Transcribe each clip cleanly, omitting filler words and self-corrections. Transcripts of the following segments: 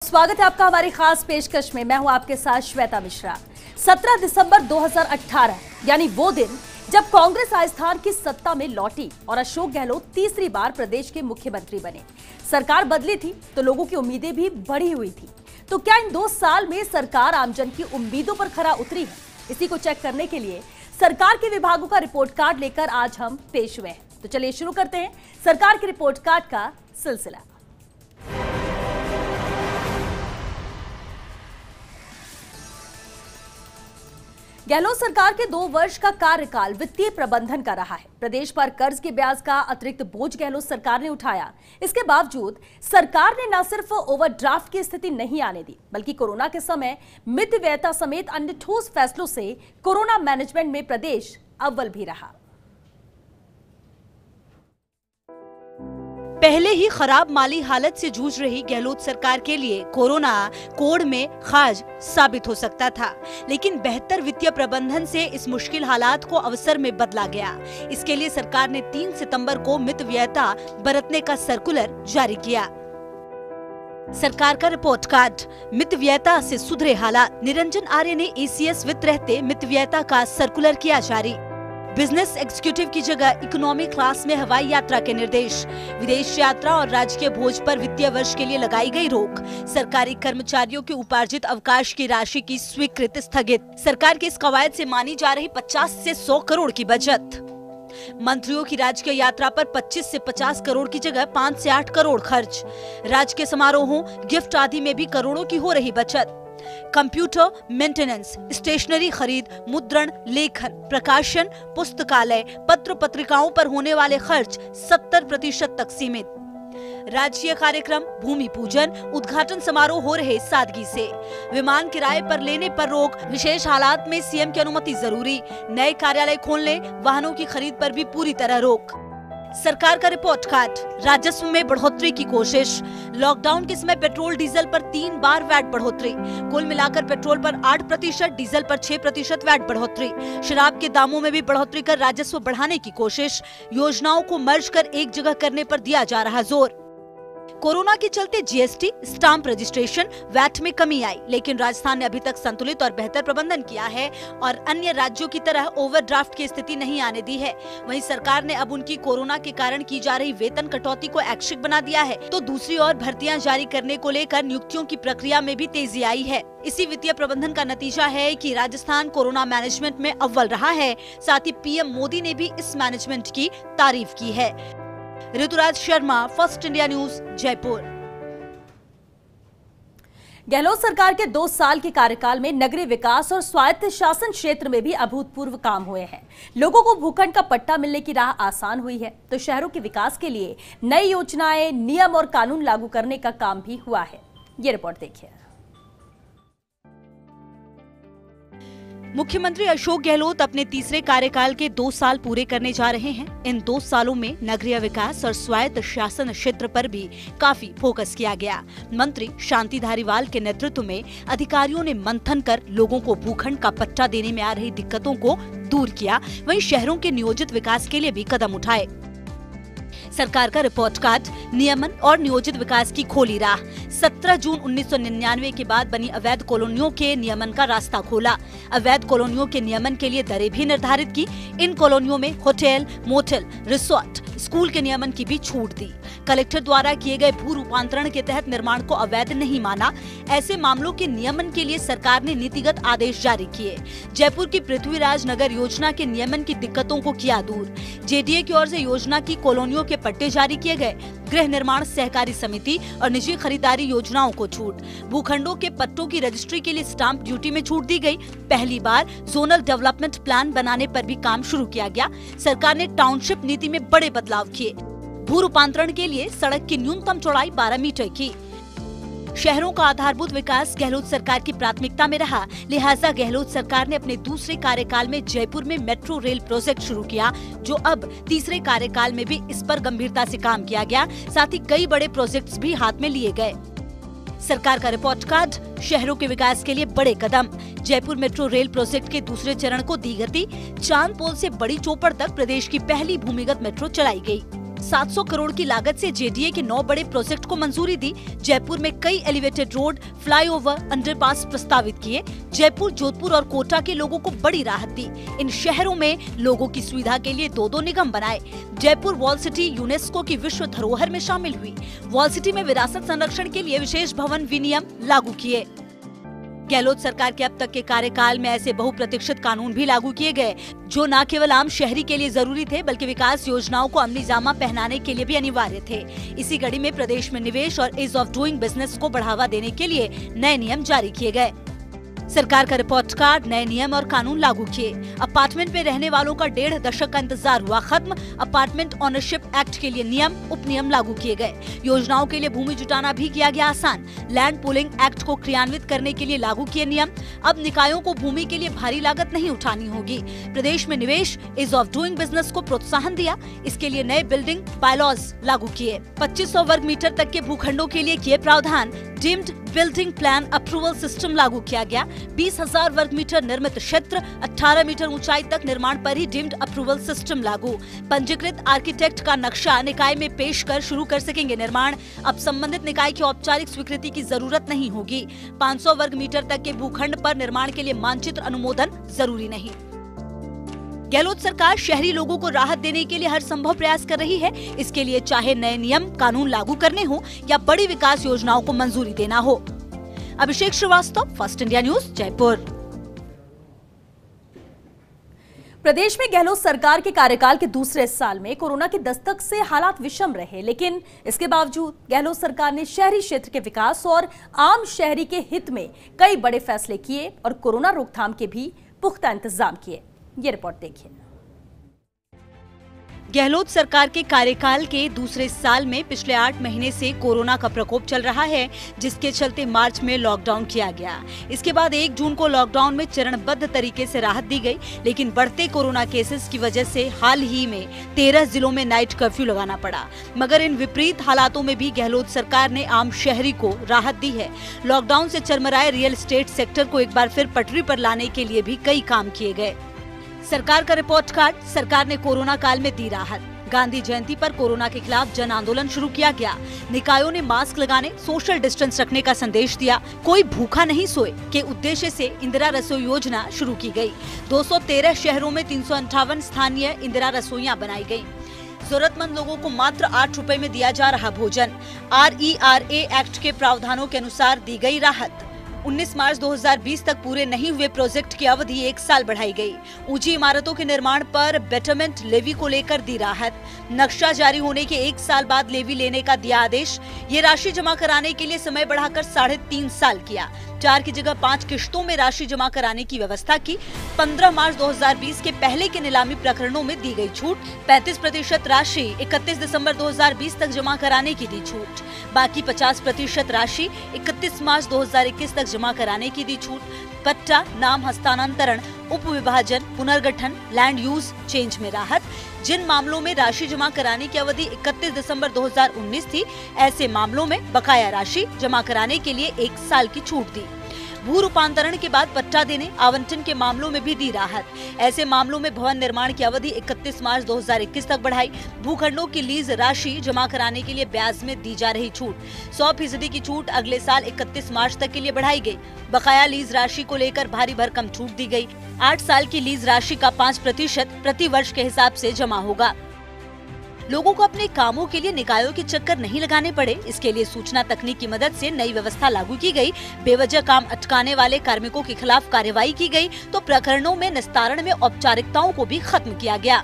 स्वागत है आपका हमारी खास पेशकश में। मैं हूं आपके साथ श्वेता मिश्रा। 17 दिसंबर 2018 यानी वो दिन जब कांग्रेस राजस्थान की सत्ता में लौटी और अशोक गहलोत तीसरी बार प्रदेश के मुख्यमंत्री बने। सरकार बदली थी तो लोगों की उम्मीदें भी बढ़ी हुई थी। तो क्या इन 2 साल में सरकार आमजन की उम्मीदों पर खरा उतरी है? इसी को चेक करने के लिए सरकार के विभागों का रिपोर्ट कार्ड लेकर आज हम पेश हुए हैं। तो चलिए शुरू करते हैं सरकार के रिपोर्ट कार्ड का सिलसिला। गहलोत सरकार के 2 वर्ष का कार्यकाल वित्तीय प्रबंधन का रहा है। प्रदेश पर कर्ज के ब्याज का अतिरिक्त बोझ गहलोत सरकार ने उठाया। इसके बावजूद सरकार ने न सिर्फ ओवरड्राफ्ट की स्थिति नहीं आने दी, बल्कि कोरोना के समय मितव्ययता समेत अन्य ठोस फैसलों से कोरोना मैनेजमेंट में प्रदेश अव्वल भी रहा। पहले ही खराब माली हालत से जूझ रही गहलोत सरकार के लिए कोरोना कोड़ में खाज साबित हो सकता था, लेकिन बेहतर वित्तीय प्रबंधन से इस मुश्किल हालात को अवसर में बदला गया। इसके लिए सरकार ने 3 सितंबर को मितव्ययता बरतने का सर्कुलर जारी किया। सरकार का रिपोर्ट कार्ड, मितव्ययता से सुधरे हालात। निरंजन आर्य ने ACS वित्त रहते मितव्ययता का सर्कुलर किया जारी। बिजनेस एग्जीक्यूटिव की जगह इकोनॉमी क्लास में हवाई यात्रा के निर्देश। विदेश यात्रा और राजकीय भोज पर वित्तीय वर्ष के लिए लगाई गई रोक। सरकारी कर्मचारियों के उपार्जित अवकाश की राशि की स्वीकृति स्थगित। सरकार की इस कवायद से मानी जा रही 50 से 100 करोड़ की बचत। मंत्रियों की राजकीय यात्रा पर 25 से 50 करोड़ की जगह 5 से 8 करोड़ खर्च। राजकीय समारोहों, गिफ्ट आदि में भी करोड़ों की हो रही बचत। कंप्यूटर मेंटेनेंस, स्टेशनरी खरीद, मुद्रण, लेखन, प्रकाशन, पुस्तकालय, पत्र पत्रिकाओं पर होने वाले खर्च 70% तक सीमित। राजकीय कार्यक्रम, भूमि पूजन, उद्घाटन समारोह हो रहे सादगी से। विमान किराए पर लेने पर रोक। विशेष हालात में CM की अनुमति जरूरी। नए कार्यालय खोलने, वाहनों की खरीद पर भी पूरी तरह रोक। सरकार का रिपोर्ट कार्ड, राजस्व में बढ़ोतरी की कोशिश। लॉकडाउन के समय पेट्रोल डीजल पर 3 बार वैट बढ़ोतरी। कुल मिलाकर पेट्रोल पर 8%, डीजल पर 6% वैट बढ़ोतरी। शराब के दामों में भी बढ़ोतरी कर राजस्व बढ़ाने की कोशिश। योजनाओं को मर्ज कर एक जगह करने पर दिया जा रहा जोर। कोरोना के चलते GST, स्टाम्प रजिस्ट्रेशन, वैट में कमी आई, लेकिन राजस्थान ने अभी तक संतुलित और बेहतर प्रबंधन किया है और अन्य राज्यों की तरह ओवरड्राफ्ट की स्थिति नहीं आने दी है। वहीं सरकार ने अब उनकी कोरोना के कारण की जा रही वेतन कटौती को ऐच्छिक बना दिया है, तो दूसरी ओर भर्तियां जारी करने को लेकर नियुक्तियों की प्रक्रिया में भी तेजी आई है। इसी वित्तीय प्रबंधन का नतीजा है कि राजस्थान कोरोना मैनेजमेंट में अव्वल रहा है। साथ ही PM मोदी ने भी इस मैनेजमेंट की तारीफ की है। Rituraj Sharma, first India news, Jaipur. Gehlot सरकार के 2 साल के कार्यकाल में नगरीय विकास और स्वायत्त शासन क्षेत्र में भी अभूतपूर्व काम हुए हैं। लोगों को भूखंड का पट्टा मिलने की राह आसान हुई है, तो शहरों के विकास के लिए नई योजनाएं, नियम और कानून लागू करने का काम भी हुआ है। ये रिपोर्ट देखिए। मुख्यमंत्री अशोक गहलोत अपने तीसरे कार्यकाल के 2 साल पूरे करने जा रहे हैं। इन 2 सालों में नगरीय विकास और स्वायत्त शासन क्षेत्र पर भी काफी फोकस किया गया। मंत्री शांति धारीवाल के नेतृत्व में अधिकारियों ने मंथन कर लोगों को भूखंड का पट्टा देने में आ रही दिक्कतों को दूर किया। वहीं शहरों के नियोजित विकास के लिए भी कदम उठाए। सरकार का रिपोर्ट कार्ड, नियमन और नियोजित विकास की खोली राह। 17 जून 1999 के बाद बनी अवैध कॉलोनियों के नियमन का रास्ता खोला। अवैध कॉलोनियों के नियमन के लिए दरें भी निर्धारित की। इन कॉलोनियों में होटल, मोटेल, रिसोर्ट, स्कूल के नियमन की भी छूट दी। कलेक्टर द्वारा किए गए भू रूपांतरण के तहत निर्माण को अवैध नहीं माना। ऐसे मामलों के नियमन के लिए सरकार ने नीतिगत आदेश जारी किए। जयपुर की पृथ्वीराज नगर योजना के नियमन की दिक्कतों को किया दूर। JDA की ओर से योजना की कॉलोनियों के पट्टे जारी किए गए। गृह निर्माण सहकारी समिति और निजी खरीदारी योजनाओं को छूट। भूखंडों के पट्टों की रजिस्ट्री के लिए स्टाम्प ड्यूटी में छूट दी गई। पहली बार जोनल डेवलपमेंट प्लान बनाने पर भी काम शुरू किया गया। सरकार ने टाउनशिप नीति में बड़े बदलाव किए। भू रूपांतरण के लिए सड़क की न्यूनतम चौड़ाई 12 मीटर की। शहरों का आधारभूत विकास गहलोत सरकार की प्राथमिकता में रहा, लिहाजा गहलोत सरकार ने अपने दूसरे कार्यकाल में जयपुर में मेट्रो रेल प्रोजेक्ट शुरू किया, जो अब तीसरे कार्यकाल में भी इस पर गंभीरता से काम किया गया। साथ ही कई बड़े प्रोजेक्ट्स भी हाथ में लिए गए। सरकार का रिपोर्ट कार्ड, शहरों के विकास के लिए बड़े कदम। जयपुर मेट्रो रेल प्रोजेक्ट के दूसरे चरण को दी गति। चांद पोल से बड़ी चौपड़ तक प्रदेश की पहली भूमिगत मेट्रो चलाई गई। 700 करोड़ की लागत से जेडीए के 9 बड़े प्रोजेक्ट को मंजूरी दी। जयपुर में कई एलिवेटेड रोड, फ्लाईओवर, अंडरपास प्रस्तावित किए। जयपुर, जोधपुर और कोटा के लोगों को बड़ी राहत दी। इन शहरों में लोगों की सुविधा के लिए 2-2 निगम बनाए। जयपुर वॉल सिटी यूनेस्को की विश्व धरोहर में शामिल हुई। वॉल सिटी में विरासत संरक्षण के लिए विशेष भवन विनियम लागू किए। गहलोत सरकार के अब तक के कार्यकाल में ऐसे बहुप्रतीक्षित कानून भी लागू किए गए जो न केवल आम शहरी के लिए जरूरी थे बल्कि विकास योजनाओं को अमली जामा पहनाने के लिए भी अनिवार्य थे। इसी कड़ी में प्रदेश में निवेश और ईज ऑफ डूइंग बिजनेस को बढ़ावा देने के लिए नए नियम जारी किए गए। सरकार का रिपोर्ट कार्ड, नए नियम और कानून लागू किए। अपार्टमेंट में रहने वालों का 1.5 दशक का इंतजार हुआ खत्म। अपार्टमेंट ओनरशिप एक्ट के लिए नियम, उपनियम लागू किए गए। योजनाओं के लिए भूमि जुटाना भी किया गया आसान। लैंड पूलिंग एक्ट को क्रियान्वित करने के लिए लागू किए नियम। अब निकायों को भूमि के लिए भारी लागत नहीं उठानी होगी। प्रदेश में निवेश, ईज ऑफ डूइंग बिजनेस को प्रोत्साहन दिया। इसके लिए नए बिल्डिंग बायलॉज लागू किए। 2500 वर्ग मीटर तक के भूखंडों के लिए किए प्रावधान। Deemed building plan approval system लागू किया गया। 20,000 वर्ग मीटर निर्मित क्षेत्र, 18 मीटर ऊंचाई तक निर्माण पर ही डीम्ड अप्रूवल सिस्टम लागू। पंजीकृत आर्किटेक्ट का नक्शा निकाय में पेश कर शुरू कर सकेंगे निर्माण। अब संबंधित निकाय की औपचारिक स्वीकृति की जरूरत नहीं होगी। 500 वर्ग मीटर तक के भूखंड पर निर्माण के लिए मानचित्र अनुमोदन जरूरी नहीं। गहलोत सरकार शहरी लोगों को राहत देने के लिए हर संभव प्रयास कर रही है। इसके लिए चाहे नए नियम कानून लागू करने हो या बड़ी विकास योजनाओं को मंजूरी देना हो। Abhishek Srivastava, first India news, Jaipur. प्रदेश में गहलोत सरकार के कार्यकाल के दूसरे साल में कोरोना की दस्तक से हालात विषम रहे, लेकिन इसके बावजूद गहलोत सरकार ने शहरी क्षेत्र के विकास और आम शहरी के हित में कई बड़े फैसले किए और कोरोना रोकथाम के भी पुख्ता इंतजाम किए। ये रिपोर्ट देखिए। गहलोत सरकार के कार्यकाल के दूसरे साल में पिछले 8 महीने से कोरोना का प्रकोप चल रहा है, जिसके चलते मार्च में लॉकडाउन किया गया। इसके बाद 1 जून को लॉकडाउन में चरणबद्ध तरीके से राहत दी गई, लेकिन बढ़ते कोरोना केसेस की वजह से हाल ही में 13 जिलों में नाइट कर्फ्यू लगाना पड़ा। मगर इन विपरीत हालातों में भी गहलोत सरकार ने आम शहरी को राहत दी है। लॉकडाउन से चरमराए रियल एस्टेट सेक्टर को एक बार फिर पटरी पर लाने के लिए भी कई काम किए गए। सरकार का रिपोर्ट कार्ड, सरकार ने कोरोना काल में दी राहत। गांधी जयंती पर कोरोना के खिलाफ जन आंदोलन शुरू किया गया। निकायों ने मास्क लगाने, सोशल डिस्टेंस रखने का संदेश दिया। कोई भूखा नहीं सोए के उद्देश्य से इंदिरा रसोई योजना शुरू की गई। 213 शहरों में 358 स्थानीय इंदिरा रसोइयां बनाई गयी। जरूरतमंद लोगों को मात्र 8 रुपए में दिया जा रहा भोजन। RERA एक्ट के प्रावधानों के अनुसार दी गई राहत। 19 मार्च 2020 तक पूरे नहीं हुए प्रोजेक्ट की अवधि 1 साल बढ़ाई गई। ऊंची इमारतों के निर्माण पर बेटरमेंट लेवी को लेकर दी राहत। नक्शा जारी होने के 1 साल बाद लेवी लेने का दिया आदेश। ये राशि जमा कराने के लिए समय बढ़ाकर 3.5 साल किया। 4 की जगह 5 किश्तों में राशि जमा कराने की व्यवस्था की। 15 मार्च 2020 के पहले के नीलामी प्रकरणों में दी गई छूट। 35% राशि 31 दिसंबर 2020 तक जमा कराने की दी छूट। बाकी 50% राशि 31 मार्च 2021 तक जमा कराने की दी छूट। पट्टा, नाम हस्तांतरण, उप विभाजन, पुनर्गठन, लैंड यूज चेंज में राहत। जिन मामलों में राशि जमा कराने की अवधि 31 दिसंबर 2019 थी, ऐसे मामलों में बकाया राशि जमा कराने के लिए 1 साल की छूट दी। भू रूपांतरण के बाद पट्टा देने, आवंटन के मामलों में भी दी राहत। ऐसे मामलों में भवन निर्माण की अवधि 31 मार्च 2021 तक बढ़ाई। भूखंडों की लीज राशि जमा कराने के लिए ब्याज में दी जा रही छूट 100% की छूट अगले साल 31 मार्च तक के लिए बढ़ाई गई। बकाया लीज राशि को लेकर भारी भरकम छूट दी गई। 8 साल की लीज राशि का 5% प्रति वर्ष के हिसाब से जमा होगा। लोगों को अपने कामों के लिए निकायों के चक्कर नहीं लगाने पड़े, इसके लिए सूचना तकनीक की मदद से नई व्यवस्था लागू की गई। बेवजह काम अटकाने वाले कार्मिकों के खिलाफ कार्रवाई की गई तो प्रकरणों में निस्तारण में औपचारिकताओं को भी खत्म किया गया।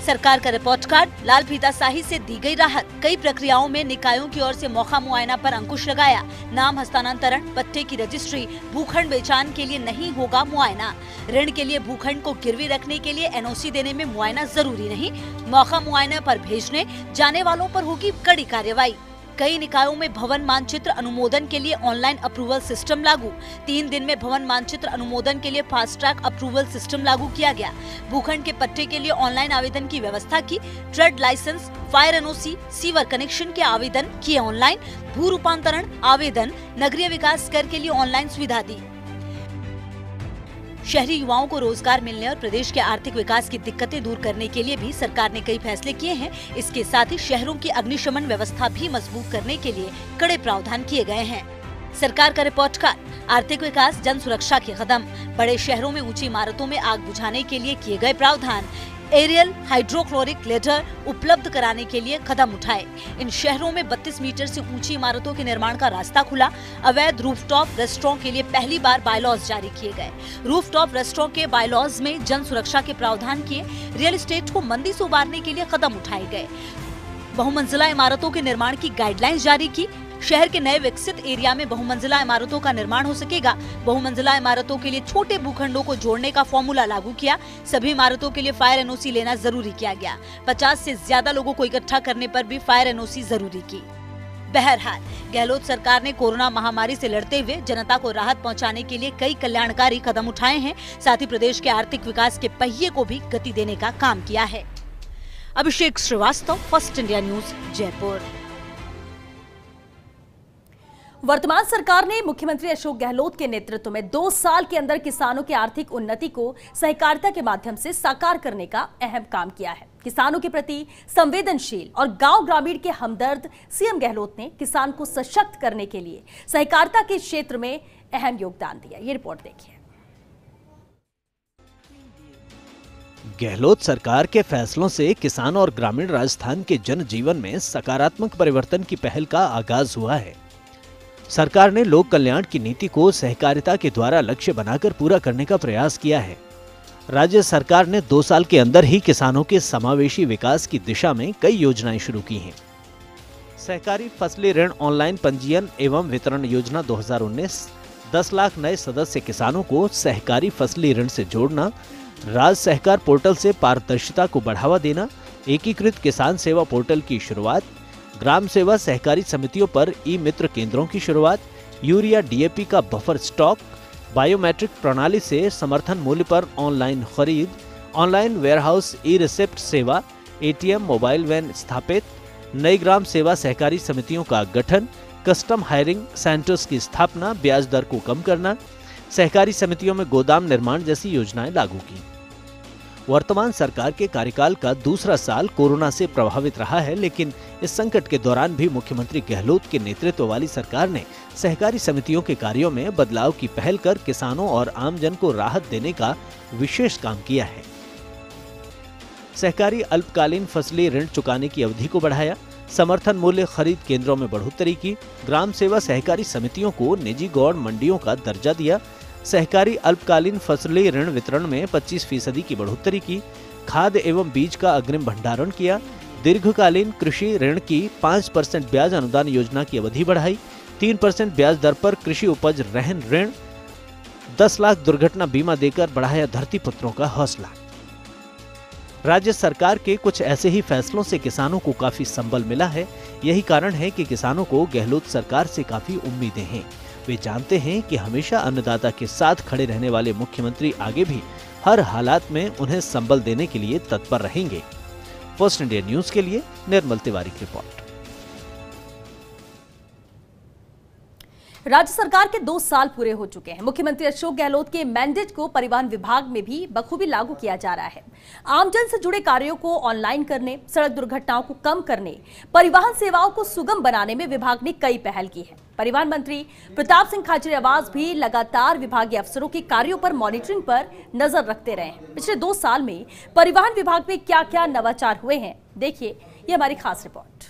सरकार का रिपोर्ट कार्ड, लाल फीताशाही से दी गई राहत। कई प्रक्रियाओं में निकायों की ओर से मौका मुआयना पर अंकुश लगाया। नाम हस्तांतरण, पट्टे की रजिस्ट्री, भूखंड बेचान के लिए नहीं होगा मुआयना। ऋण के लिए भूखंड को गिरवी रखने के लिए NOC देने में मुआयना जरूरी नहीं। मौका मुआयना पर भेजने जाने वालों पर होगी कड़ी कार्रवाई। कई निकायों में भवन मानचित्र अनुमोदन के लिए ऑनलाइन अप्रूवल सिस्टम लागू। 3 दिन में भवन मानचित्र अनुमोदन के लिए फास्ट ट्रैक अप्रूवल सिस्टम लागू किया गया। भूखंड के पट्टे के लिए ऑनलाइन आवेदन की व्यवस्था की। Trade licence, fire NOC, sewer connection के आवेदन किए ऑनलाइन। भू रूपांतरण आवेदन, नगरीय विकास कर के लिए ऑनलाइन सुविधा दी। शहरी युवाओं को रोजगार मिलने और प्रदेश के आर्थिक विकास की दिक्कतें दूर करने के लिए भी सरकार ने कई फैसले किए हैं। इसके साथ ही शहरों की अग्निशमन व्यवस्था भी मजबूत करने के लिए कड़े प्रावधान किए गए हैं। सरकार का रिपोर्ट कार्ड, आर्थिक विकास, जन सुरक्षा के कदम, बड़े शहरों में ऊंची इमारतों में आग बुझाने के लिए किए गए प्रावधान, एरियल हाइड्रोक्लोरिक लेटर उपलब्ध कराने के लिए कदम उठाए। इन शहरों में 32 मीटर से ऊंची इमारतों के निर्माण का रास्ता खुला। अवैध रूफटॉप रेस्टोरेंट के लिए पहली बार बायलॉज जारी किए गए। रूफटॉप रेस्टोरेंट के बायलॉज में जन सुरक्षा के प्रावधान किए। रियल एस्टेट को मंदी से उबारने के लिए कदम उठाए गए। बहुमंजिला इमारतों के निर्माण की गाइडलाइंस जारी की। शहर के नए विकसित एरिया में बहुमंजिला इमारतों का निर्माण हो सकेगा। बहुमंजिला इमारतों के लिए छोटे भूखंडों को जोड़ने का फॉर्मूला लागू किया। सभी इमारतों के लिए फायर एनओसी लेना जरूरी किया गया। 50 से ज्यादा लोगों को इकट्ठा करने पर भी फायर एनओसी जरूरी की। बहरहाल, गहलोत सरकार ने कोरोना महामारी से लड़ते हुए जनता को राहत पहुंचाने के लिए कई कल्याणकारी कदम उठाए हैं। साथ ही प्रदेश के आर्थिक विकास के पहिए को भी गति देने का काम किया है। Abhishek Srivastava, first India news, Jaipur. वर्तमान सरकार ने मुख्यमंत्री अशोक गहलोत के नेतृत्व में 2 साल के अंदर किसानों की आर्थिक उन्नति को सहकारिता के माध्यम से साकार करने का अहम काम किया है। किसानों के प्रति संवेदनशील और गांव ग्रामीण के हमदर्द सीएम गहलोत ने किसान को सशक्त करने के लिए सहकारिता के क्षेत्र में अहम योगदान दिया। ये रिपोर्ट देखिए। गहलोत सरकार के फैसलों से किसान और ग्रामीण राजस्थान के जनजीवन में सकारात्मक परिवर्तन की पहल का आगाज हुआ है। सरकार ने लोक कल्याण की नीति को सहकारिता के द्वारा लक्ष्य बनाकर पूरा करने का प्रयास किया है। राज्य सरकार ने 2 साल के अंदर ही किसानों के समावेशी विकास की दिशा में कई योजनाएं शुरू की हैं। सहकारी फसली ऋण ऑनलाइन पंजीयन एवं वितरण योजना 2019, 10 लाख नए सदस्य किसानों को सहकारी फसली ऋण से जोड़ना, राज्य सहकार पोर्टल से पारदर्शिता को बढ़ावा देना, एकीकृत किसान सेवा पोर्टल की शुरुआत, ग्राम सेवा सहकारी समितियों पर ई मित्र केंद्रों की शुरुआत, यूरिया डीएपी का बफर स्टॉक, बायोमेट्रिक प्रणाली से समर्थन मूल्य पर ऑनलाइन खरीद, ऑनलाइन वेयरहाउस ई रिसिप्ट सेवा, एटीएम मोबाइल वैन स्थापित, नई ग्राम सेवा सहकारी समितियों का गठन, कस्टम हायरिंग सेंटर्स की स्थापना, ब्याज दर को कम करना, सहकारी समितियों में गोदाम निर्माण जैसी योजनाएं लागू की। वर्तमान सरकार के कार्यकाल का दूसरा साल कोरोना से प्रभावित रहा है, लेकिन इस संकट के दौरान भी मुख्यमंत्री गहलोत के नेतृत्व वाली सरकार ने सहकारी समितियों के कार्यों में बदलाव की पहल कर किसानों और आमजन को राहत देने का विशेष काम किया है। सहकारी अल्पकालीन फसली ऋण चुकाने की अवधि को बढ़ाया, समर्थन मूल्य खरीद केंद्रों में बढ़ोतरी की, ग्राम सेवा सहकारी समितियों को निजी गौड़ मंडियों का दर्जा दिया, सहकारी अल्पकालीन फसली ऋण वितरण में 25% की बढ़ोतरी की, खाद एवं बीज का अग्रिम भंडारण किया, दीर्घकालीन कृषि ऋण की 5% ब्याज अनुदान योजना की अवधि बढ़ाई, 3% ब्याज दर पर कृषि उपज रहन ऋण, 10 लाख दुर्घटना बीमा देकर बढ़ाया धरती पुत्रों का हौसला। राज्य सरकार के कुछ ऐसे ही फैसलों से किसानों को काफी संबल मिला है। यही कारण है कि किसानों को गहलोत सरकार से काफी उम्मीदें हैं। वे जानते हैं कि हमेशा अन्नदाता के साथ खड़े रहने वाले मुख्यमंत्री आगे भी हर हालात में उन्हें संबल देने के लिए तत्पर रहेंगे। फर्स्ट इंडिया न्यूज के लिए निर्मल तिवारी की रिपोर्ट। राज्य सरकार के 2 साल पूरे हो चुके हैं। मुख्यमंत्री अशोक गहलोत के मैंडेट को परिवहन विभाग में भी बखूबी लागू किया जा रहा है। आमजन से जुड़े कार्यों को ऑनलाइन करने, सड़क दुर्घटनाओं को कम करने, परिवहन सेवाओं को सुगम बनाने में विभाग ने कई पहल की है। परिवहन मंत्री प्रताप सिंह खाचरियावास भी लगातार विभागीय अफसरों के कार्यों पर मॉनिटरिंग पर नजर रखते रहे हैं। पिछले 2 साल में परिवहन विभाग में क्या क्या नवाचार हुए हैं, देखिए ये हमारी खास रिपोर्ट।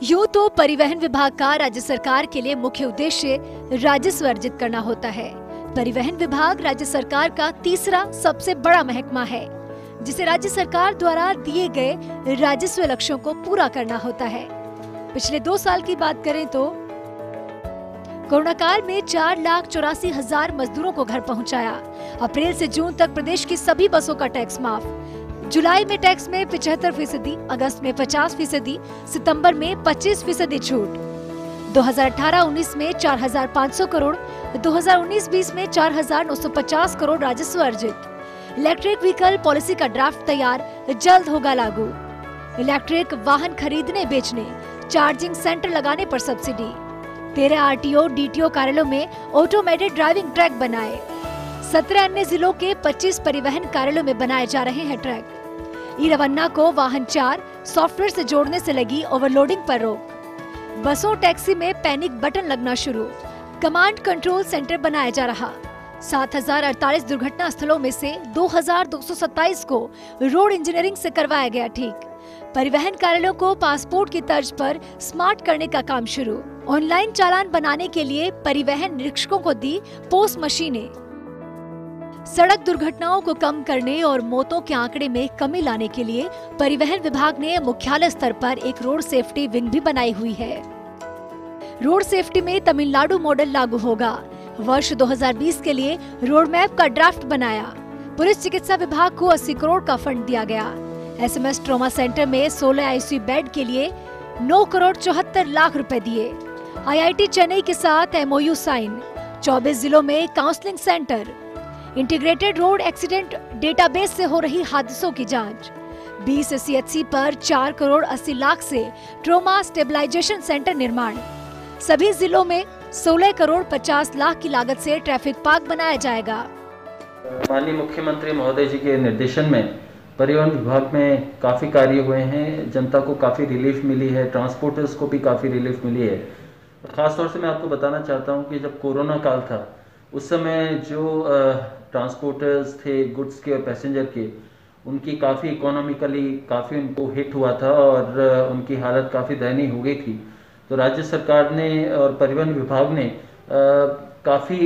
यूं तो परिवहन विभाग का राज्य सरकार के लिए मुख्य उद्देश्य राजस्व अर्जित करना होता है। परिवहन विभाग राज्य सरकार का तीसरा सबसे बड़ा महकमा है, जिसे राज्य सरकार द्वारा दिए गए राजस्व लक्ष्यों को पूरा करना होता है। पिछले 2 साल की बात करें तो कोरोना काल में 4,84,000 मजदूरों को घर पहुंचाया। अप्रैल से जून तक प्रदेश की सभी बसों का टैक्स माफ। जुलाई में टैक्स में 75%, अगस्त में 50%, सितंबर में 25% छूट। 2018-19 में 4,500 करोड़, 2019-20 में 4,950 करोड़ राजस्व अर्जित। इलेक्ट्रिक व्हीकल पॉलिसी का ड्राफ्ट तैयार, जल्द होगा लागू। इलेक्ट्रिक वाहन खरीदने बेचने, चार्जिंग सेंटर लगाने पर सब्सिडी। 13 आरटीओ डीटीओ कार्यालयों में ऑटोमेटेड ड्राइविंग ट्रैक बनाए। 17 अन्य जिलों के 25 परिवहन कार्यालयों में बनाए जा रहे हैं ट्रैक। ई रवन्ना को वाहन 4 सॉफ्टवेयर से जोड़ने से लगी ओवरलोडिंग पर रोक। बसों टैक्सी में पैनिक बटन लगना शुरू। कमांड कंट्रोल सेंटर बनाया जा रहा। 7048 दुर्घटना स्थलों में से 2227 को रोड इंजीनियरिंग से करवाया गया ठीक। परिवहन कार्यालयों को पासपोर्ट की तर्ज पर स्मार्ट करने का काम शुरू। ऑनलाइन चालान बनाने के लिए परिवहन निरीक्षकों को दी पोस्ट मशीनें। सड़क दुर्घटनाओं को कम करने और मौतों के आंकड़े में कमी लाने के लिए परिवहन विभाग ने मुख्यालय स्तर पर एक रोड सेफ्टी विंग भी बनाई हुई है। रोड सेफ्टी में तमिलनाडु मॉडल लागू होगा। वर्ष 2020 के लिए रोड मैप का ड्राफ्ट बनाया। पुलिस चिकित्सा विभाग को 80 करोड़ का फंड दिया गया। एसएमएस ट्रॉमा सेंटर में 16 आईसीयू बेड के लिए 9 करोड़ 74 लाख रुपए दिए। आईआईटी चेन्नई के साथ एमओयू साइन। 24 जिलों में counselling centre. Integrated road accident database से हो रही हादसों की जांच। 20 सीएचसी पर 4 करोड़ 80 लाख से ट्रॉमा स्टेबलाइजेशन सेंटर निर्माण। सभी जिलों में 16 करोड़ 50 लाख की लागत से ट्रैफिक पार्क बनाया जाएगा। माननीय मुख्यमंत्री महोदय जी के निर्देशन में परिवहन विभाग में काफ़ी कार्य हुए हैं। जनता को काफ़ी रिलीफ मिली है, ट्रांसपोर्टर्स को भी काफ़ी रिलीफ मिली है। ख़ासतौर से मैं आपको बताना चाहता हूं कि जब कोरोना काल था उस समय जो ट्रांसपोर्टर्स थे गुड्स के और पैसेंजर के, उनकी काफ़ी इकोनॉमिकली काफ़ी उनको हिट हुआ था और उनकी हालत काफ़ी दयनीय हो गई थी। तो राज्य सरकार ने और परिवहन विभाग ने काफ़ी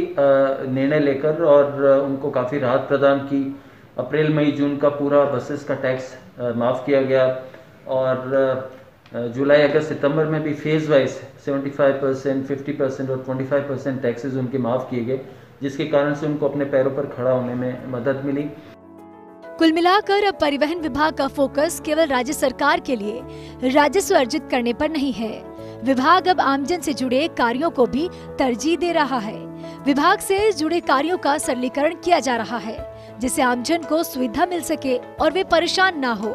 निर्णय लेकर और उनको काफ़ी राहत प्रदान की। अप्रैल मई जून का पूरा बसेस का टैक्स माफ़ किया गया और जुलाई अगस्त सितंबर में भी फेज़ वाइज 75%, 50% और 25% टैक्सेस उनके माफ़ किए गए, जिसके कारण से उनको अपने पैरों पर खड़ा होने में मदद मिली। कुल मिलाकर अब परिवहन विभाग का फोकस केवल राज्य सरकार के लिए राजस्व अर्जित करने पर नहीं है। विभाग अब आमजन से जुड़े कार्यों को भी तरजीह दे रहा है। विभाग से जुड़े कार्यों का सरलीकरण किया जा रहा है, जिससे आमजन को सुविधा मिल सके और वे परेशान ना हो।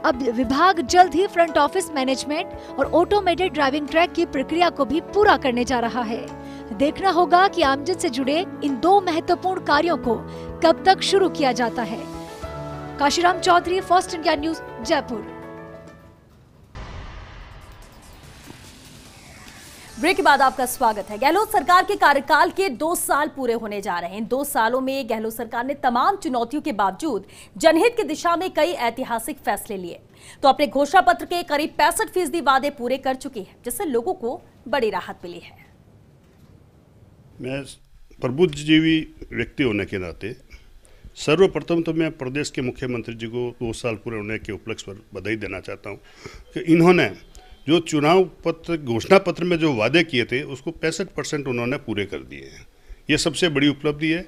अब विभाग जल्द ही फ्रंट ऑफिस मैनेजमेंट और ऑटोमेटेड ड्राइविंग ट्रैक की प्रक्रिया को भी पूरा करने जा रहा है। देखना होगा कि आमजन से जुड़े इन 2 महत्वपूर्ण कार्यों को कब तक शुरू किया जाता है। Kashiram Chaudhary, first India news, Jaipur. Break के बाद आपका स्वागत है। गहलोत सरकार के कार्यकाल के 2 साल पूरे होने जा रहे हैं। इन 2 सालों में गहलोत सरकार ने तमाम चुनौतियों के बावजूद जनहित की दिशा में कई ऐतिहासिक फैसले लिए, तो अपने घोषणा पत्र के करीब 65% वादे पूरे कर चुकी है, जिससे लोगों को बड़ी राहत मिली है। मैं प्रबुद्धजीवी व्यक्ति होने के नाते सर्वप्रथम तो मैं प्रदेश के मुख्यमंत्री जी को 2 साल पूरे होने के उपलक्ष्य पर बधाई देना चाहता हूँ कि इन्होंने जो चुनाव पत्र घोषणा पत्र में जो वादे किए थे उसको 65% उन्होंने पूरे कर दिए हैं। ये सबसे बड़ी उपलब्धि है।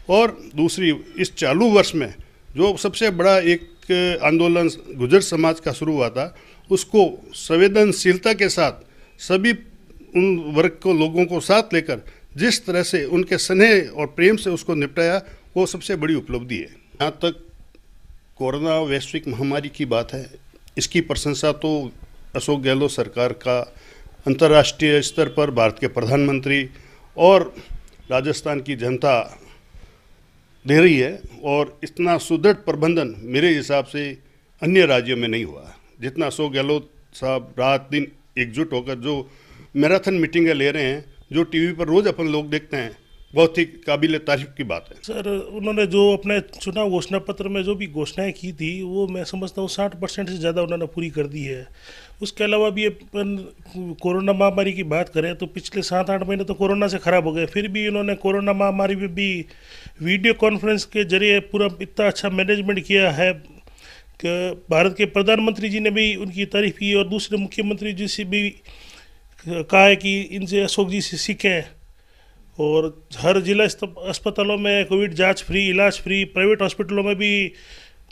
और दूसरी, इस चालू वर्ष में जो सबसे बड़ा एक आंदोलन गुर्जर समाज का शुरू हुआ था, उसको संवेदनशीलता के साथ सभी उन वर्ग को लोगों को साथ लेकर जिस तरह से उनके स्नेह और प्रेम से उसको निपटाया, वो सबसे बड़ी उपलब्धि है। यहाँ तक कोरोना वैश्विक महामारी की बात है, इसकी प्रशंसा तो अशोक गहलोत सरकार का अंतर्राष्ट्रीय स्तर पर भारत के प्रधानमंत्री और राजस्थान की जनता दे रही है। और इतना सुदृढ़ प्रबंधन मेरे हिसाब से अन्य राज्यों में नहीं हुआ जितना अशोक गहलोत साहब रात दिन एकजुट होकर जो मैराथन मीटिंगें ले रहे हैं, जो टीवी पर रोज़ अपन लोग देखते हैं, बहुत ही काबिल तारीफ की बात है। सर, उन्होंने जो अपने चुनाव घोषणा पत्र में जो भी घोषणाएं की थी वो मैं समझता हूँ 60% से ज़्यादा उन्होंने पूरी कर दी है। उसके अलावा भी अपन कोरोना महामारी की बात करें तो पिछले 7-8 महीने तो कोरोना से ख़राब हो गए, फिर भी उन्होंने कोरोना महामारी में भी वीडियो कॉन्फ्रेंस के जरिए पूरा इतना अच्छा मैनेजमेंट किया है कि भारत के प्रधानमंत्री जी ने भी उनकी तारीफ की और दूसरे मुख्यमंत्री जी से भी कहा है कि इनसे अशोक जी से सीखें। और हर जिला अस्पतालों में कोविड जांच फ्री, इलाज फ्री, प्राइवेट हॉस्पिटलों में भी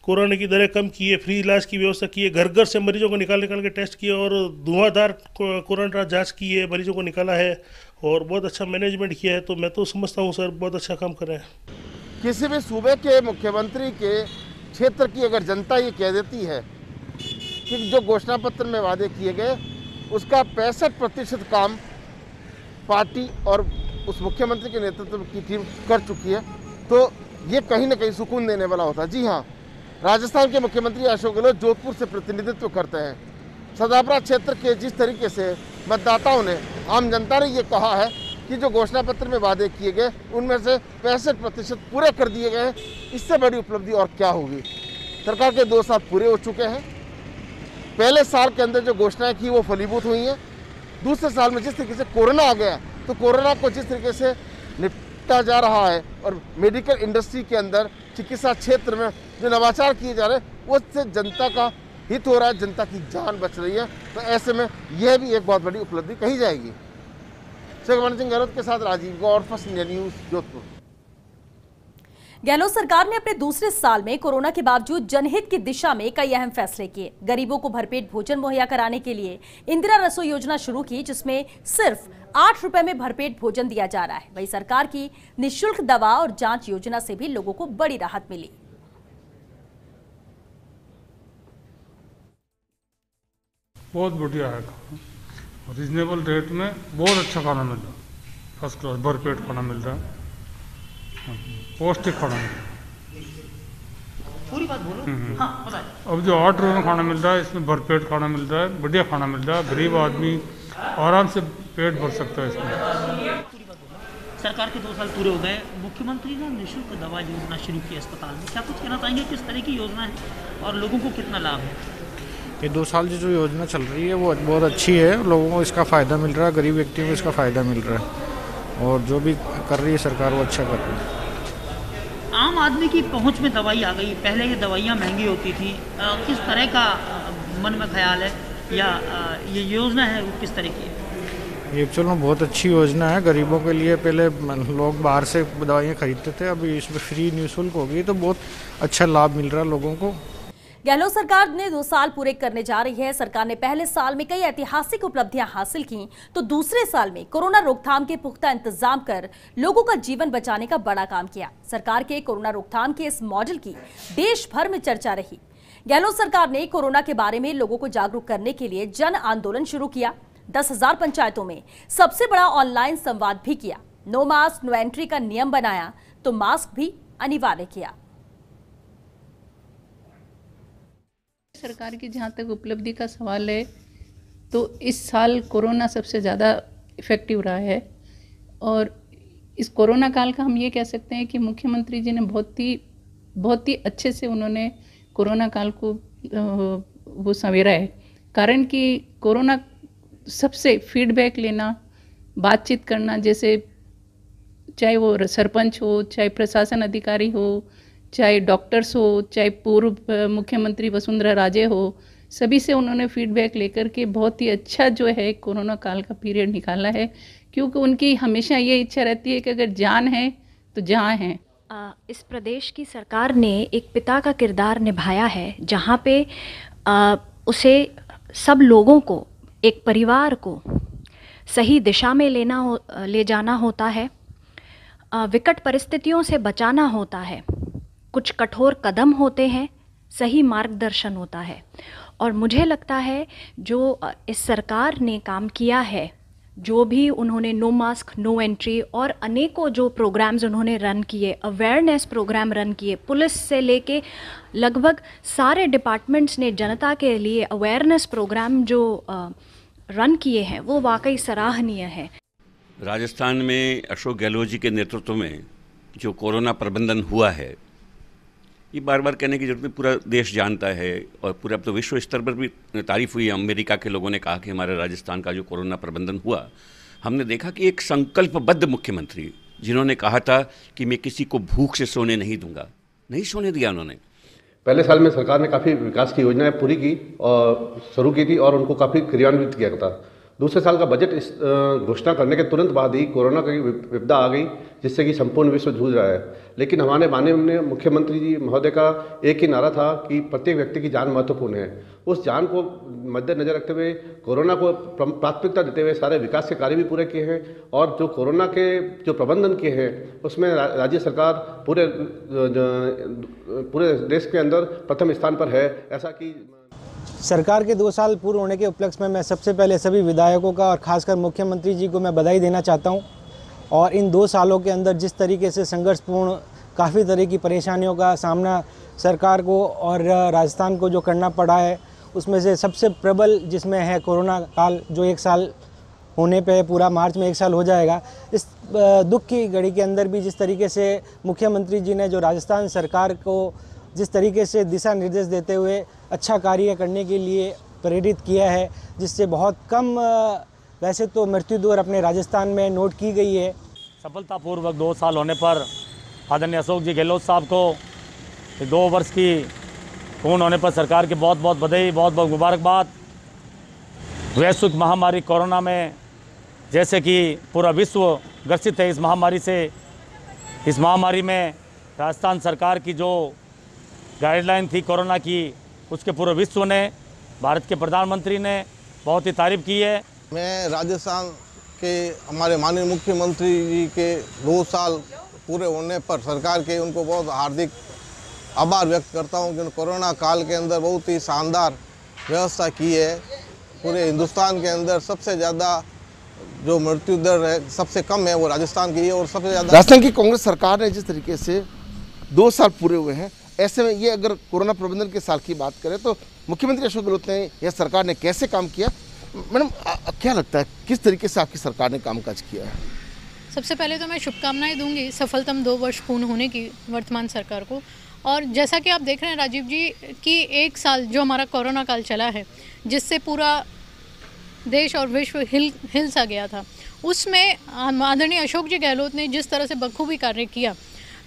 कोरोना की दरें कम की है, फ्री इलाज की व्यवस्था की है, घर घर से मरीजों को निकाल के टेस्ट किए और धुआंधार कोरोना जांच की है, मरीजों को निकाला है और बहुत अच्छा मैनेजमेंट किया है। तो मैं तो समझता हूँ सर बहुत अच्छा काम कर रहे हैं। किसी भी सूबे के मुख्यमंत्री के क्षेत्र की अगर जनता ये कह देती है कि जो घोषणा पत्र में वादे किए गए उसका 65% काम पार्टी और उस मुख्यमंत्री के नेतृत्व की टीम कर चुकी है, तो ये कहीं ना कहीं सुकून देने वाला होता है। जी हाँ, राजस्थान के मुख्यमंत्री अशोक गहलोत जोधपुर से प्रतिनिधित्व करते हैं। सदाबरा क्षेत्र के जिस तरीके से मतदाताओं ने, आम जनता ने ये कहा है कि जो घोषणा पत्र में वादे किए गए उनमें से 65% पूरे कर दिए गए हैं, इससे बड़ी उपलब्धि और क्या होगी। सरकार के 2 साल पूरे हो चुके हैं। पहले साल के अंदर जो घोषणाएं की वो फलीभूत हुई हैं। दूसरे साल में जिस तरीके से कोरोना आ गया, तो कोरोना को जिस तरीके से निपटा जा रहा है और मेडिकल इंडस्ट्री के अंदर, चिकित्सा क्षेत्र में जो नवाचार किए जा रहे हैं, उससे जनता का हित हो रहा है, जनता की जान बच रही है। तो ऐसे में यह भी एक बहुत बड़ी उपलब्धि कही जाएगी। सुखमन सिंह गहलोत के साथ Rajeev Gaur, first India news, Jodhpur. Gehlot सरकार ने अपने दूसरे साल में कोरोना के बावजूद जनहित की दिशा में कई अहम फैसले किए। गरीबों को भरपेट भोजन मुहैया कराने के लिए इंदिरा रसोई योजना शुरू की, जिसमें सिर्फ 8 रुपए में भरपेट भोजन दिया जा रहा है। वहीं सरकार की निःशुल्क दवा और जांच योजना से भी लोगों को बड़ी राहत मिली। बहुत बढ़िया है, रीजनेबल रेट में बहुत अच्छा खाना मिल रहा है, फर्स्ट क्लास भरपेट खाना मिल रहा है, पौष्टिक खाना मिल रहा है। पूरी बात बोलो। हाँ, बताइए। अब जो 8 रुपये में खाना मिल रहा है, इसमें भरपेट खाना मिल रहा है, बढ़िया खाना मिल रहा है, गरीब आदमी आराम से पेट भर सकता है इसमें। सरकार के 2 साल पूरे हो गए, मुख्यमंत्री ने निःशुल्क दवा योजना शुरू की अस्पताल में, क्या कुछ कहना चाहेंगे, किस तरह की योजना है और लोगों को कितना लाभ है? ये 2 साल की जो योजना चल रही है वो बहुत अच्छी है, लोगों को इसका फ़ायदा मिल रहा है, गरीब व्यक्तियों को इसका फ़ायदा मिल रहा है, और जो भी कर रही है सरकार वो अच्छा कर रही है। आम आदमी की पहुंच में दवाई आ गई, पहले ये दवाइयाँ महंगी होती थी, किस तरह का मन में ख्याल है या ये योजना है वो किस तरह की है? ये एक्चुअल में बहुत अच्छी योजना है गरीबों के लिए। पहले लोग बाहर से दवाइयाँ खरीदते थे, अभी इसमें फ्री निःशुल्क हो गई, तो बहुत अच्छा लाभ मिल रहा है लोगों को। गहलोत सरकार ने 2 साल पूरे करने जा रही है। सरकार ने पहले साल में कई ऐतिहासिक उपलब्धियां हासिल की, तो दूसरे साल में कोरोना रोकथाम के पुख्ता इंतजाम कर लोगों का जीवन बचाने का बड़ा काम किया। सरकार के कोरोना रोकथाम के इस मॉडल की देश भर में चर्चा रही। गहलोत सरकार ने कोरोना के बारे में लोगों को जागरूक करने के लिए जन आंदोलन शुरू किया। 10,000 पंचायतों में सबसे बड़ा ऑनलाइन संवाद भी किया। नो मास्क नो एंट्री का नियम बनाया, तो मास्क भी अनिवार्य किया। सरकार की जहाँ तक उपलब्धि का सवाल है, तो इस साल कोरोना सबसे ज़्यादा इफ़ेक्टिव रहा है, और इस कोरोना काल का हम ये कह सकते हैं कि मुख्यमंत्री जी ने बहुत ही अच्छे से उन्होंने कोरोना काल को वो संवेरा है। कारण कि कोरोना सबसे फीडबैक लेना, बातचीत करना, जैसे चाहे वो सरपंच हो, चाहे प्रशासन अधिकारी हो, चाहे डॉक्टर्स हो, चाहे पूर्व मुख्यमंत्री वसुंधरा राजे हो, सभी से उन्होंने फीडबैक लेकर के बहुत ही अच्छा जो है कोरोना काल का पीरियड निकाला है, क्योंकि उनकी हमेशा ये इच्छा रहती है कि अगर जान है तो जहाँ है। इस प्रदेश की सरकार ने एक पिता का किरदार निभाया है, जहाँ पे उसे सब लोगों को, एक परिवार को सही दिशा में ले जाना होता है, विकट परिस्थितियों से बचाना होता है, कुछ कठोर कदम होते हैं, सही मार्गदर्शन होता है। और मुझे लगता है जो इस सरकार ने काम किया है, जो भी उन्होंने नो मास्क नो एंट्री और अनेकों जो प्रोग्राम्स उन्होंने रन किए, अवेयरनेस प्रोग्राम रन किए, पुलिस से लेके लगभग सारे डिपार्टमेंट्स ने जनता के लिए अवेयरनेस प्रोग्राम जो रन किए हैं, वो वाकई सराहनीय है। राजस्थान में अशोक गहलोत जी के नेतृत्व में जो कोरोना प्रबंधन हुआ है, ये बार बार कहने की जरूरत नहीं, पूरा देश जानता है, और पूरा अब तो विश्व स्तर पर भी तारीफ हुई। अमेरिका के लोगों ने कहा कि हमारे राजस्थान का जो कोरोना प्रबंधन हुआ, हमने देखा कि एक संकल्पबद्ध मुख्यमंत्री, जिन्होंने कहा था कि मैं किसी को भूख से सोने नहीं दूंगा, नहीं सोने दिया उन्होंने। पहले साल में सरकार ने काफ़ी विकास की योजनाएं पूरी की और शुरू की थी, और उनको काफ़ी क्रियान्वित किया था। दूसरे साल का बजट इस घोषणा करने के तुरंत बाद ही कोरोना की विपदा आ गई, जिससे कि संपूर्ण विश्व जूझ रहा है। लेकिन हमारे माननीय मुख्यमंत्री जी महोदय का एक ही नारा था कि प्रत्येक व्यक्ति की जान महत्वपूर्ण है। उस जान को मद्देनजर रखते हुए, कोरोना को प्राथमिकता देते हुए सारे विकास के कार्य भी पूरे किए हैं, और जो कोरोना के जो प्रबंधन किए हैं उसमें राज्य सरकार पूरे देश के अंदर प्रथम स्थान पर है। ऐसा कि सरकार के 2 साल पूर्ण होने के उपलक्ष्य में मैं सबसे पहले सभी विधायकों का और खासकर मुख्यमंत्री जी को मैं बधाई देना चाहता हूं। और इन 2 सालों के अंदर जिस तरीके से संघर्षपूर्ण काफ़ी तरह की परेशानियों का सामना सरकार को और राजस्थान को जो करना पड़ा है, उसमें से सबसे प्रबल जिसमें है कोरोना काल, जो 1 साल होने पे पूरा मार्च में 1 साल हो जाएगा। इस दुख की घड़ी के अंदर भी जिस तरीके से मुख्यमंत्री जी ने जो राजस्थान सरकार को जिस तरीके से दिशा निर्देश देते हुए अच्छा कार्य करने के लिए प्रेरित किया है, जिससे बहुत कम वैसे तो मृत्यु दर अपने राजस्थान में नोट की गई है। सफलतापूर्वक 2 साल होने पर आदरणीय अशोक जी गहलोत साहब को 2 वर्ष की पूर्ण होने पर सरकार की बहुत बहुत बधाई, बहुत बहुत मुबारकबाद। वैश्विक महामारी कोरोना में जैसे कि पूरा विश्व ग्रसित है इस महामारी से, इस महामारी में राजस्थान सरकार की जो गाइडलाइन थी कोरोना की, उसके पूरे विश्व ने, भारत के प्रधानमंत्री ने बहुत ही तारीफ की है। मैं राजस्थान के हमारे माननीय मुख्यमंत्री जी के 2 साल पूरे होने पर सरकार के उनको बहुत हार्दिक आभार व्यक्त करता हूं कि कोरोना काल के अंदर बहुत ही शानदार व्यवस्था की है। पूरे हिंदुस्तान के अंदर सबसे ज़्यादा जो मृत्यु दर है सबसे कम है वो राजस्थान की है और सबसे ज़्यादा राजस्थान की कांग्रेस सरकार ने जिस तरीके से 2 साल पूरे हुए हैं, ऐसे में ये अगर कोरोना प्रबंधन के साल की बात करें तो मुख्यमंत्री अशोक गहलोत ने या सरकार ने कैसे काम किया? मैडम क्या लगता है किस तरीके से आपकी सरकार ने कामकाज किया है? सबसे पहले तो मैं शुभकामनाएं दूंगी सफलतम 2 वर्ष पूर्ण होने की वर्तमान सरकार को। और जैसा कि आप देख रहे हैं राजीव जी कि 1 साल जो हमारा कोरोना काल चला है, जिससे पूरा देश और विश्व हिल सा गया था, उसमें आदरणीय अशोक जी गहलोत ने जिस तरह से बखूबी कार्य किया,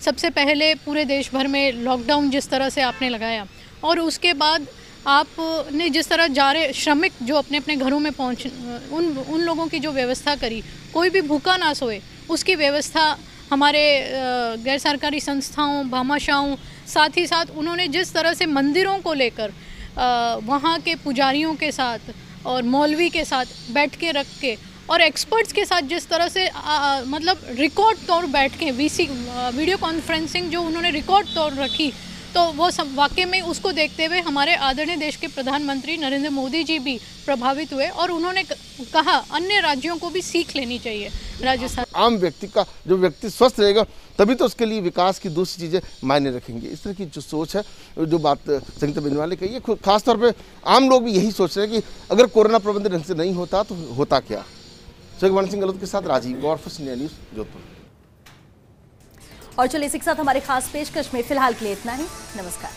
सबसे पहले पूरे देश भर में लॉकडाउन जिस तरह से आपने लगाया और उसके बाद आपने जिस तरह जा रहे श्रमिक जो अपने अपने घरों में पहुँच उन लोगों की जो व्यवस्था करी, कोई भी भूखा ना सोए उसकी व्यवस्था हमारे गैर सरकारी संस्थाओं, भामाशाहों, साथ ही साथ उन्होंने जिस तरह से मंदिरों को लेकर वहाँ के पुजारियों के साथ और मौलवी के साथ बैठ के रख के और एक्सपर्ट्स के साथ जिस तरह से मतलब रिकॉर्ड तौर बैठ के वीडियो कॉन्फ्रेंसिंग जो उन्होंने रिकॉर्ड तौर रखी, तो वो सब वाकई में उसको देखते हुए हमारे आदरणीय देश के प्रधानमंत्री नरेंद्र मोदी जी भी प्रभावित हुए और उन्होंने कहा अन्य राज्यों को भी सीख लेनी चाहिए राजस्थान। आम व्यक्ति का जो व्यक्ति स्वस्थ रहेगा तभी तो उसके लिए विकास की दूसरी चीज़ें मायने रखेंगी। इस तरह की जो सोच है, जो बात संगीता बेनीवाल ने कही है, खासतौर पर आम लोग भी यही सोच रहे हैं कि अगर कोरोना प्रबंधन ढंग से नहीं होता तो होता क्या। जगवान सिंह गहलोत के साथ राजीव गौर, इंडिया न्यूज़, जोधपुर। और चलिए इसी के साथ हमारे खास पेशकश में फिलहाल के लिए इतना ही। नमस्कार।